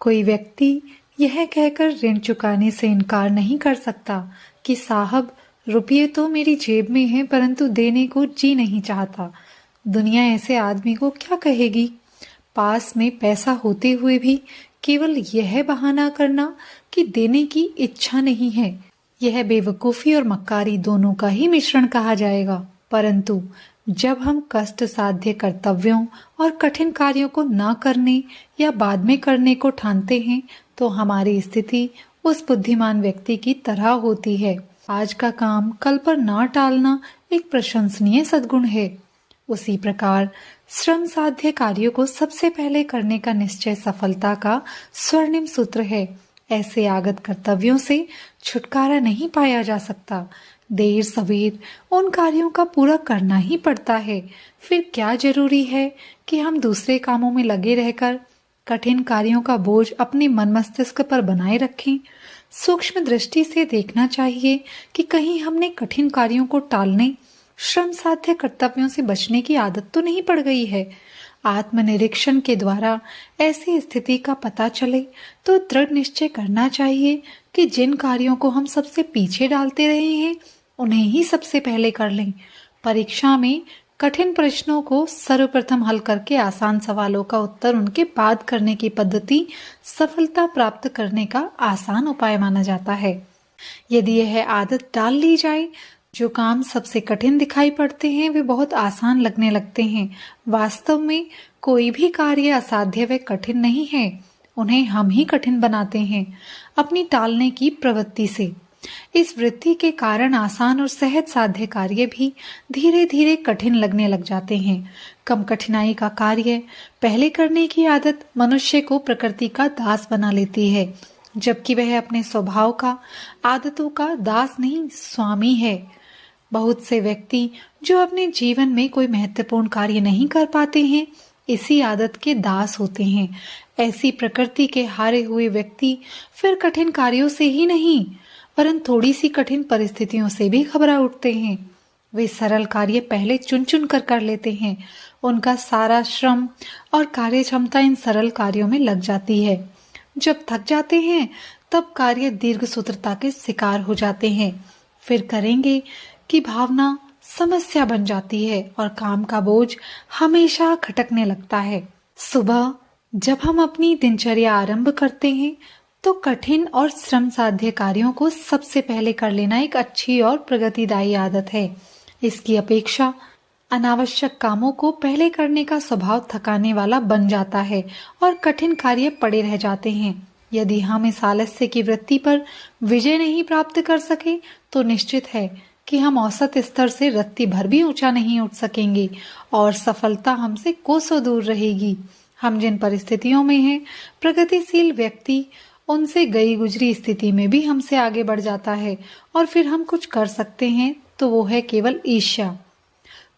कोई व्यक्ति यह कहकर ऋण चुकाने से इनकार नहीं कर सकता कि साहब रुपये तो मेरी जेब में है परंतु देने को जी नहीं चाहता। दुनिया ऐसे आदमी को क्या कहेगी। पास में पैसा होते हुए भी केवल यह बहाना करना कि देने की इच्छा नहीं है, यह बेवकूफी और मक्कारी दोनों का ही मिश्रण कहा जाएगा। परंतु जब हम कष्ट साध्य कर्तव्यों और कठिन कार्यों को न करने या बाद में करने को ठानते हैं तो हमारी स्थिति उस बुद्धिमान व्यक्ति की तरह होती है। आज का काम कल पर ना टालना एक प्रशंसनीय सद्गुण है। उसी प्रकार श्रम साध्य कार्यों को सबसे पहले करने का निश्चय सफलता का स्वर्णिम सूत्र है। ऐसे आगत कर्तव्यों से छुटकारा नहीं पाया जा सकता। देर सवेर उन कार्यों का पूरा करना ही पड़ता है। फिर क्या जरूरी है कि हम दूसरे कामों में लगे रहकर कठिन कार्यों का बोझ अपने मन मस्तिष्क पर बनाए रखें। सूक्ष्म दृष्टि से देखना चाहिए कि कहीं हमने कठिन कार्यों को टालने, श्रम साध्य कर्तव्यों से बचने की आदत तो नहीं पड़ गई है। आत्मनिरीक्षण के द्वारा ऐसी स्थिति का पता चले तो दृढ़ निश्चय करना चाहिए कि जिन कार्यों को हम सबसे पीछे डालते रहे हैं उन्हें ही सबसे पहले कर लें। परीक्षा में कठिन प्रश्नों को सर्वप्रथम हल करके आसान सवालों का उत्तर उनके बाद करने की पद्धति सफलता प्राप्त करने का आसान उपाय माना जाता है। यदि यह आदत डाल ली जाए, जो काम सबसे कठिन दिखाई पड़ते हैं वे बहुत आसान लगने लगते हैं। वास्तव में कोई भी कार्य असाध्य व कठिन नहीं है, उन्हें हम ही कठिन बनाते हैं अपनी टालने की प्रवृत्ति से। इस वृत्ति के कारण आसान और सहज साध्य कार्य भी धीरे धीरे कठिन लगने लग जाते हैं। कम कठिनाई का कार्य पहले करने की आदत मनुष्य को प्रकृति का दास बना लेती है, जबकि वह अपने स्वभाव का, आदतों का दास नहीं स्वामी है। बहुत से व्यक्ति जो अपने जीवन में कोई महत्वपूर्ण कार्य नहीं कर पाते हैं, इसी आदत के दास होते हैं। ऐसी प्रकृति के हारे हुए व्यक्ति फिर कठिन कार्यों से ही नहीं वरन थोड़ी सी कठिन परिस्थितियों से भी घबरा उठते हैं। वे सरल कार्य पहले चुन चुन कर लेते हैं। उनका सारा श्रम और कार्य क्षमता इन सरल कार्यों में लग जाती है। जब थक जाते हैं तब कार्य दीर्घ सूत्रता के शिकार हो जाते हैं। फिर करेंगे की भावना समस्या बन जाती है और काम का बोझ हमेशा खटकने लगता है। सुबह जब हम अपनी दिनचर्या आरंभ करते हैं तो कठिन और श्रम साध्य कार्यों को सबसे पहले कर लेना एक अच्छी और प्रगतिदायी आदत है। इसकी अपेक्षा अनावश्यक कामों को पहले करने का स्वभाव थकाने वाला बन जाता है और कठिन कार्य पड़े रह जाते हैं। यदि हम इस आलस्य की वृत्ति पर विजय नहीं प्राप्त कर सके तो निश्चित है कि हम औसत स्तर से रत्ती भर भी ऊंचा नहीं उठ सकेंगे और सफलता हमसे कोसों दूर रहेगी। हम जिन परिस्थितियों में हैं, प्रगतिशील व्यक्ति उनसे गई गुजरी स्थिति में भी हमसे आगे बढ़ जाता है और फिर हम कुछ कर सकते हैं तो वो है केवल ईर्ष्या।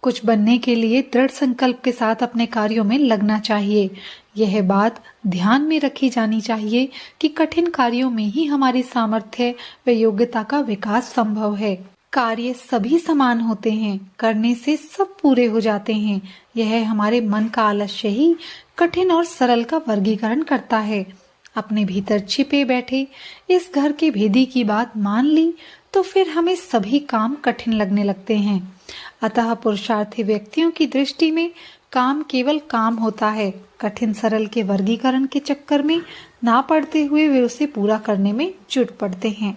कुछ बनने के लिए दृढ़ संकल्प के साथ अपने कार्यों में लगना चाहिए। यह बात ध्यान में रखी जानी चाहिए कि कठिन कार्यों में ही हमारी सामर्थ्य व योग्यता का विकास संभव है। कार्य सभी समान होते हैं, करने से सब पूरे हो जाते हैं। यह हमारे मन का आलस्य ही कठिन और सरल का वर्गीकरण करता है। अपने भीतर छिपे बैठे इस घर के भेदी की बात मान ली तो फिर हमें सभी काम कठिन लगने लगते हैं। अतः पुरुषार्थी व्यक्तियों की दृष्टि में काम केवल काम होता है। कठिन सरल के वर्गीकरण के चक्कर में ना पड़ते हुए वे उसे पूरा करने में जुट पड़ते हैं।